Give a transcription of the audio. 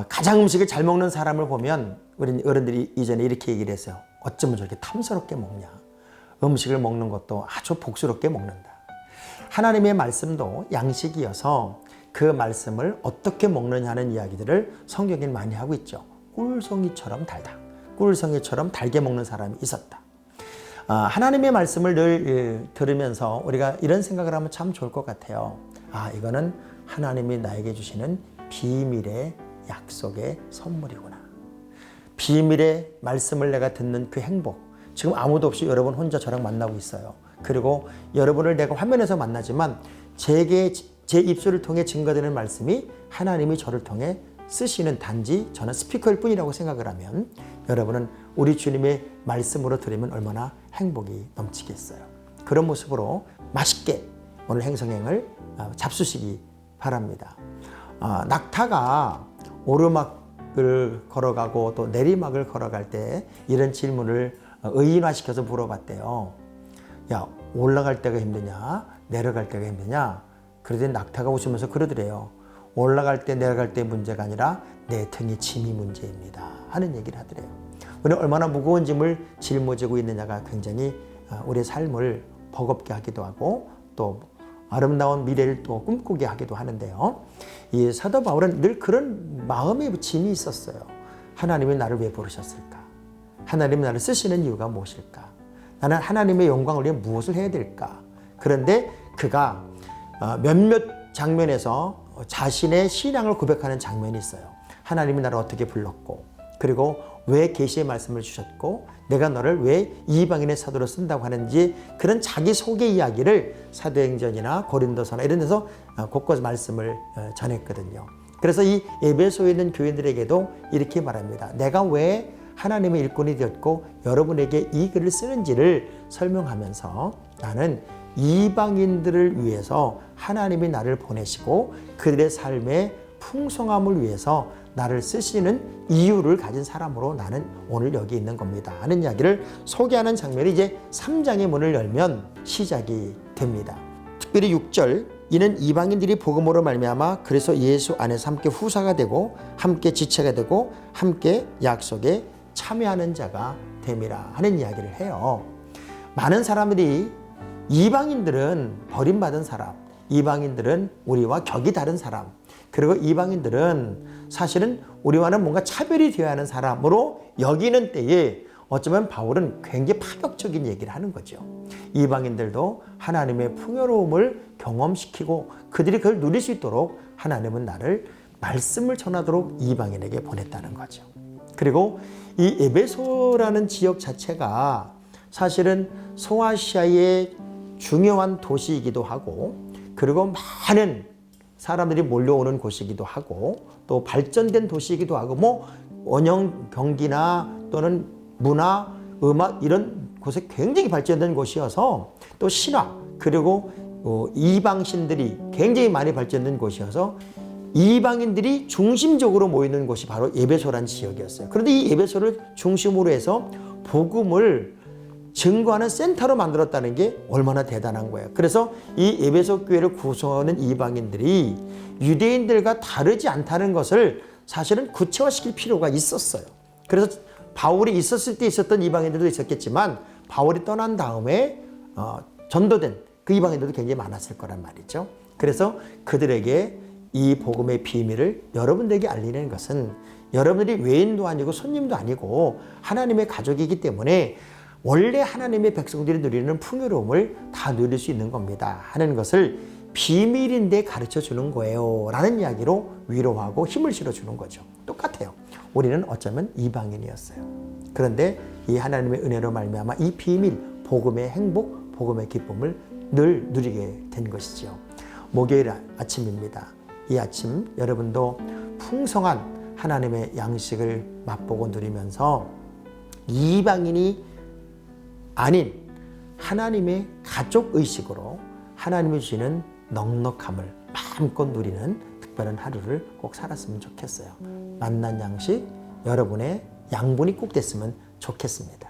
가장 음식을 잘 먹는 사람을 보면 우리 어른들이 이전에 이렇게 얘기를 했어요. 어쩌면 저렇게 탐스럽게 먹냐. 음식을 먹는 것도 아주 복스럽게 먹는다. 하나님의 말씀도 양식이어서 그 말씀을 어떻게 먹느냐 하는 이야기들을 성경에 많이 하고 있죠. 꿀송이처럼 달다. 꿀송이처럼 달게 먹는 사람이 있었다. 하나님의 말씀을 늘 들으면서 우리가 이런 생각을 하면 참 좋을 것 같아요. 이거는 하나님이 나에게 주시는 비밀의 약속의 선물이구나. 비밀의 말씀을 내가 듣는 그 행복. 지금 아무도 없이 여러분 혼자 저랑 만나고 있어요. 그리고 여러분을 내가 화면에서 만나지만 제 입술을 통해 증거되는 말씀이 하나님이 저를 통해 쓰시는 단지 저는 스피커일 뿐이라고 생각을 하면 여러분은 우리 주님의 말씀으로 들으면 얼마나 행복이 넘치겠어요. 그런 모습으로 맛있게 오늘 행성행을 잡수시기 바랍니다. 낙타가 오르막을 걸어가고 또 내리막을 걸어갈 때 이런 질문을 의인화시켜서 물어봤대요. 야, 올라갈 때가 힘드냐? 내려갈 때가 힘드냐? 그러더니 낙타가 웃으면서 그러더래요. 올라갈 때 내려갈 때 문제가 아니라 내 등의 짐이 문제입니다. 하는 얘기를 하더래요. 우리는 얼마나 무거운 짐을 짊어지고 있느냐가 굉장히 우리의 삶을 버겁게 하기도 하고 또 아름다운 미래를 또 꿈꾸게 하기도 하는데요. 이 사도 바울은 늘 그런 마음의 짐이 있었어요. 하나님이 나를 왜 부르셨을까? 하나님이 나를 쓰시는 이유가 무엇일까? 나는 하나님의 영광을 위해 무엇을 해야 될까? 그런데 그가 몇몇 장면에서 자신의 신앙을 고백하는 장면이 있어요. 하나님이 나를 어떻게 불렀고 그리고 왜 계시의 말씀을 주셨고 내가 너를 왜 이방인의 사도로 쓴다고 하는지 그런 자기 소개 이야기를 사도행전이나 고린도서나 이런 데서 곳곳 말씀을 전했거든요. 그래서 이 에베소에 있는 교인들에게도 이렇게 말합니다. 내가 왜 하나님의 일꾼이 되었고 여러분에게 이 글을 쓰는지를 설명하면서 나는 이방인들을 위해서 하나님이 나를 보내시고 그들의 삶의 풍성함을 위해서 나를 쓰시는 이유를 가진 사람으로 나는 오늘 여기 있는 겁니다 하는 이야기를 소개하는 장면이 이제 3장의 문을 열면 시작이 됩니다. 특별히 6절 이는 이방인들이 복음으로 말미암아 그래서 예수 안에서 함께 후사가 되고 함께 지체가 되고 함께 약속에 참여하는 자가 됨이라 하는 이야기를 해요. 많은 사람들이 이방인들은 버림받은 사람, 이방인들은 우리와 격이 다른 사람, 그리고 이방인들은 사실은 우리와는 뭔가 차별이 되어야 하는 사람으로 여기는 때에 어쩌면 바울은 굉장히 파격적인 얘기를 하는 거죠. 이방인들도 하나님의 풍요로움을 경험시키고 그들이 그걸 누릴 수 있도록 하나님은 나를 말씀을 전하도록 이방인에게 보냈다는 거죠. 그리고 이 에베소라는 지역 자체가 사실은 소아시아의 중요한 도시이기도 하고 그리고 많은 사람들이 몰려오는 곳이기도 하고 또 발전된 도시이기도 하고 뭐 원형 경기나 또는 문화, 음악 이런 곳에 굉장히 발전된 곳이어서 또 신화 그리고 이방신들이 굉장히 많이 발전된 곳이어서 이방인들이 중심적으로 모이는 곳이 바로 에베소라는 지역이었어요. 그런데 이 에베소를 중심으로 해서 복음을 증거하는 센터로 만들었다는 게 얼마나 대단한 거예요. 그래서 이 에베소 교회를 구성하는 이방인들이 유대인들과 다르지 않다는 것을 사실은 구체화시킬 필요가 있었어요. 그래서 바울이 있었을 때 있었던 이방인들도 있었겠지만 바울이 떠난 다음에 전도된 그 이방인들도 굉장히 많았을 거란 말이죠. 그래서 그들에게 이 복음의 비밀을 여러분들에게 알리는 것은 여러분들이 외인도 아니고 손님도 아니고 하나님의 가족이기 때문에 원래 하나님의 백성들이 누리는 풍요로움을 다 누릴 수 있는 겁니다 하는 것을 비밀인데 가르쳐 주는 거예요 라는 이야기로 위로하고 힘을 실어주는 거죠. 똑같아요. 우리는 어쩌면 이방인이었어요. 그런데 이 하나님의 은혜로 말미암아 이 비밀, 복음의 행복, 복음의 기쁨을 늘 누리게 된 것이죠. 목요일 아침입니다. 이 아침 여러분도 풍성한 하나님의 양식을 맛보고 누리면서 이방인이 아닌 하나님의 가족의식으로 하나님이 주시는 넉넉함을 마음껏 누리는 특별한 하루를 꼭 살았으면 좋겠어요. 만난 양식 여러분의 양분이 꼭 됐으면 좋겠습니다.